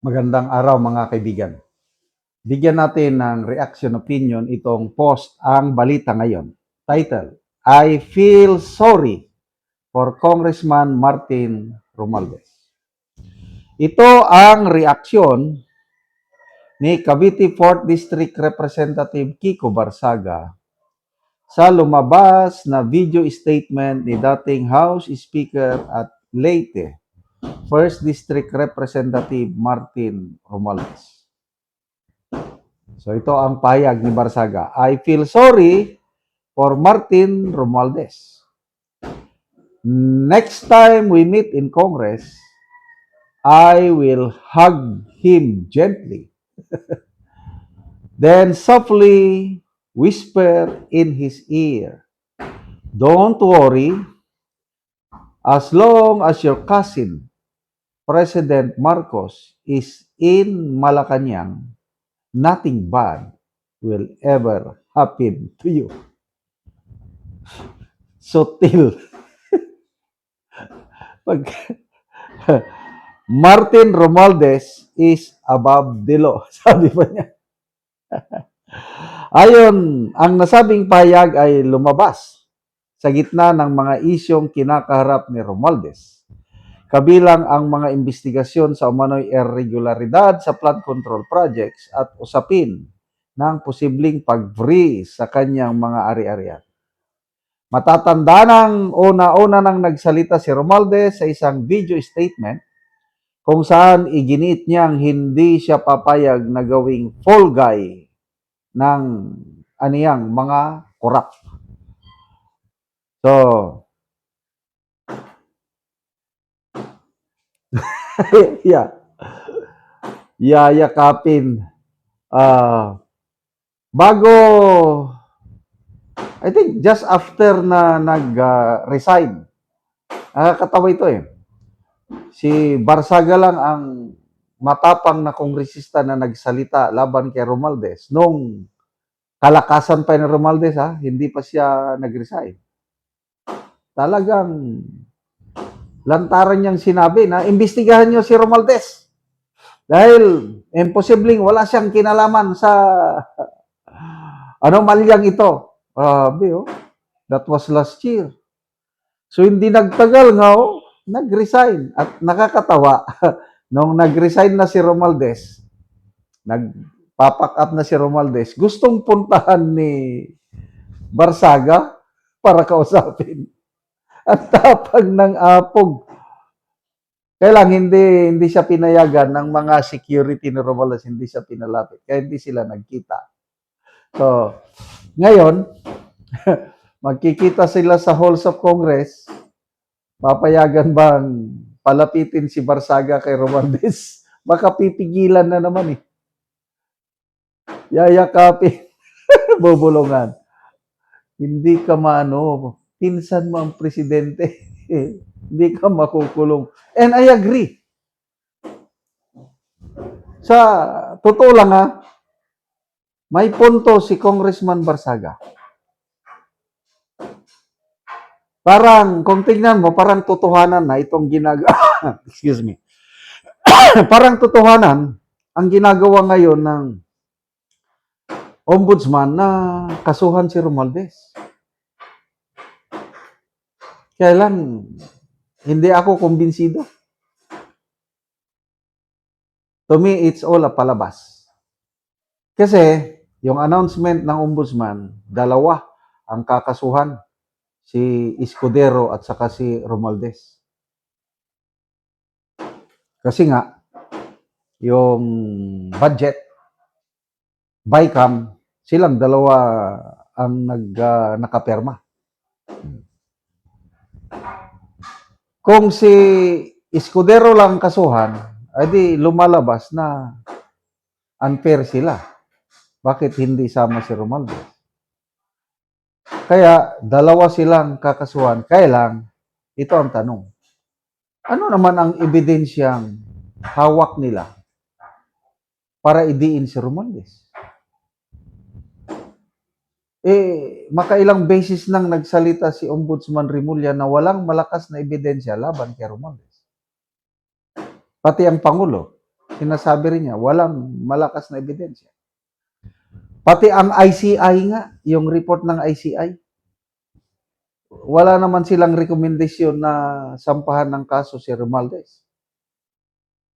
Magandang araw mga kaibigan. Bigyan natin ng reaction opinion itong post ang balita ngayon. Title, I feel sorry for Congressman Martin Romualdez. Ito ang reaksyon ni Cavite 4th District Representative Kiko Barsaga sa lumabas na video statement ni dating House Speaker at Leyte 1st District Representative Martin Romualdez. So ito ang pahayag ni Barsaga. I feel sorry for Martin Romualdez. Next time we meet in Congress, I will hug him gently. Then softly whisper in his ear, don't worry, as long as your cousin, President Marcos, is in Malacanang, nothing bad will ever happen to you. Sutil. Pag Martin Romualdez is above the law. Sabi pa niya. Ayon, ang nasabing pahayag ay lumabas sa gitna ng mga isyong kinakaharap ni Romualdez. Kabilang ang mga investigasyon sa umano'y irregularidad sa flood control projects at usapin ng posibleng pag-freeze sa kanyang mga ari-arian. Matatanda ng una-una nang nagsalita si Romualdez sa isang video statement kung saan iginiit niyang hindi siya papayag na gawing fall guy ng aniyang mga korap. So, yeah, yayakapin. Bago, I think just after na nag-resign, nakakatawa ito eh. Si Barsaga lang ang matapang na kongresista na nagsalita laban kay Romualdez. Nung kalakasan pa ni Romualdez, hindi pa siya nag-resign. Talagang lantaran niyang sinabi na imbestigahan niyo si Romualdez. Dahil imposibleng wala siyang kinalaman sa anomalyang ito. That was last year. So hindi nagtagal nga, nag-resign. At nakakatawa, nung nag-resign na si Romualdez, nag-pack up na si Romualdez, gustong puntahan ni Barsaga para kausapin. At tapang ng apog. Kaya lang, hindi siya pinayagan ng mga security ni Romualdez, hindi siya pinalapit. Kaya hindi sila nagkita. So, ngayon, magkikita sila sa halls of Congress, papayagan bang palapitin si Barsaga kay Romualdez? Baka pipigilan na naman eh. Yayakapin, bubulungan. Hindi ka pinsan mo ang presidente. Hindi ka makukulong. And I agree. Sa totoo lang may punto si Congressman Barsaga. Parang, kung tingnan mo, parang totohanan na itong ginagawa. Excuse me. Parang totohanan ang ginagawa ngayon ng ombudsman na kasuhan si Romualdez. Kaya lang, hindi ako kumbinsido. To me, it's all a palabas. Kasi, yung announcement ng ombudsman, dalawa ang kakasuhan. Si Escudero at saka si Romualdez. Kasi nga, yung budget, BICAM, silang dalawa ang nakapirma. Kung si Escudero lang kasuhan, edi lumalabas na unfair sila. Bakit hindi sama si Romualdez? Kaya, dalawa silang kakasuhan. Kaya lang, ito ang tanong. Ano naman ang ebidensyang hawak nila para idiin si Romualdez? Makailang beses nang nagsalita si Ombudsman Remulla na walang malakas na ebidensya laban kay Romualdez. Pati ang Pangulo. sinasabi rin niya, walang malakas na ebidensya. Pati ang ICI nga, yung report ng ICI, wala naman silang rekomendasyon na sampahan ng kaso si Romualdez.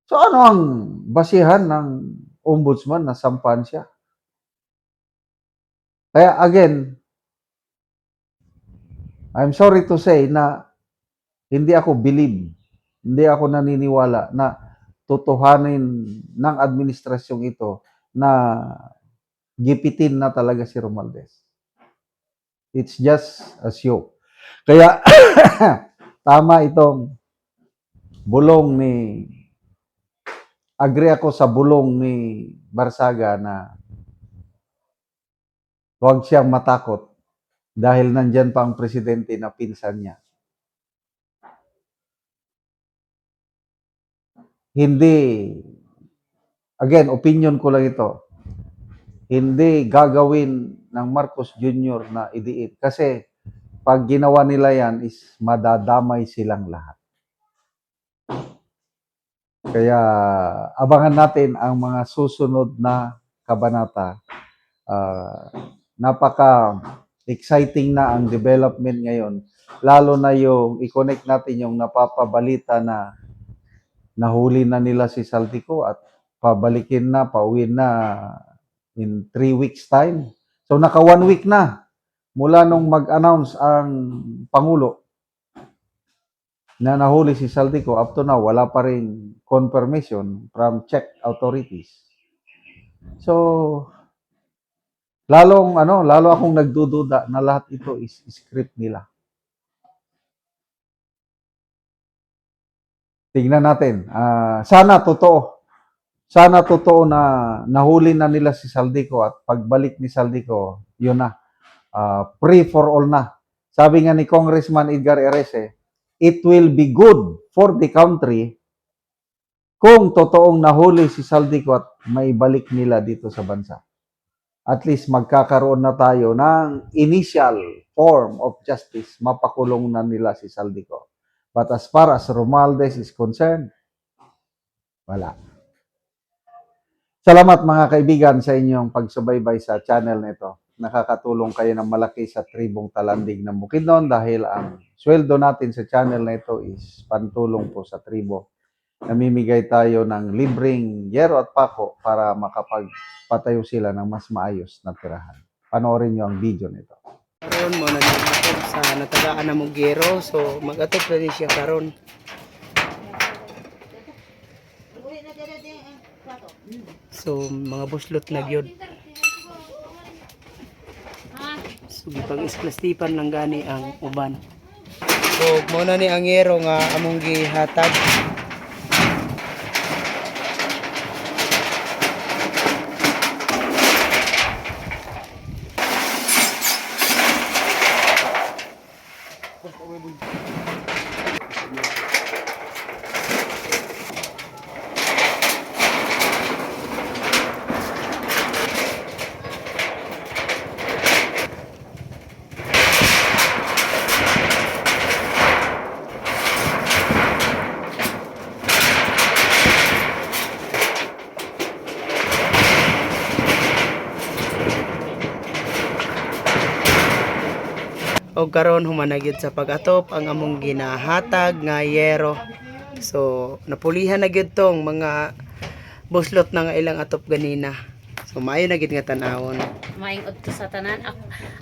So ano ang basihan ng ombudsman na sampahan siya? Kaya again, I'm sorry to say na hindi ako naniniwala na tutuhanin ng administrasyong ito na gipitin na talaga si Romualdez. It's just a show. Kaya tama itong bulong agree ako sa bulong ni Barsaga na huwag siyang matakot dahil nandyan pa ang presidente na pinsan niya. Hindi, again, opinion ko lang ito, hindi gagawin ng Marcos Jr. na idiit. Kasi pag ginawa nila yan is madadamay silang lahat. Kaya abangan natin ang mga susunod na kabanata. Napaka-exciting na ang development ngayon. Lalo na yung i-connect natin yung napapabalita na nahuli na nila si Saldico at pauwi na in 3 weeks time. So naka 1 week na mula nung mag-announce ang Pangulo na nahuli si Saldico. Up to now, wala pa rin confirmation from Czech authorities. So, lalo akong nagdududa na lahat ito is script nila. Tingnan natin. Sana totoo na nahuli na nila si Saldico at pagbalik ni Saldico, yun na. Free for all na. Sabi nga ni Congressman Edgar Erese, it will be good for the country kung totoong nahuli si Saldico at may balik nila dito sa bansa. At least magkakaroon na tayo ng initial form of justice. Mapakulong na nila si Saldico. But as far as Romualdez is concerned, wala. Salamat mga kaibigan sa inyong pagsubaybay sa channel na ito. Nakakatulong kayo ng malaki sa tribong Talandig ng Bukidnon dahil ang sweldo natin sa channel na ito is pantulong po sa tribo. Namimigay tayo ng libreng yero at pako para makapagpatayo sila ng mas maayos na tirahan. Panoorin nyo ang video nito. Karon mo na nag-atop sa natagaan na mong gero, so mag-atop na din siya karon. So mga buslot na gyud. So pag-isplastipan lang gani ang uban. So mo na ni ang gero nga among gihatag. O karon humanagid sa pag-atop ang among ginahatag nga yero. So napulihan na gyud tong mga buslot na nga ilang atop ganina. So maayo na gyud nga tan-awon. Maingod ko sa tanan.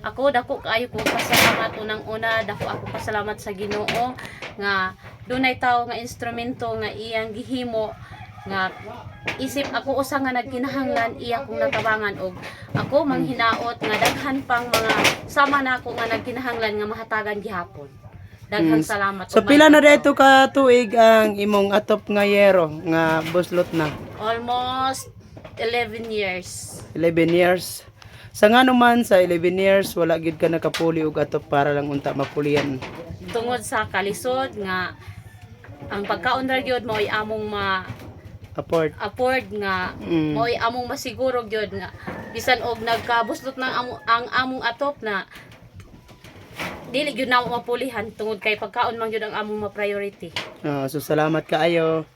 Ako dako kaayo ko pasalamat unang-una, ako pasalamat sa Ginoo nga dunay tawo nga instrumento nga iyang gihimo nga isip ako usa nga nagkinahanglan iya kong natabangan og ako manghinaot nga daghan pang mga sama nako nga nagkinahanglan nga mahatagan gihapon. Daghang salamat. So pila na dito ka tuig ang imong atop nga yero nga buslot na? Almost 11 years. 11 years. Sa nga naman sa 11 years wala gid ka nakapuli og atop para lang unta mapulian. Tungod sa kalisod nga ang pagkaon ra gyud mo ay among afford nga mo'y among masiguro gyud nga bisan og nagkabuslot ng ang among atop na dili gyud na mapulihan tungod kay pagkaon man gyud ang among ma-priority. So salamat kaayo.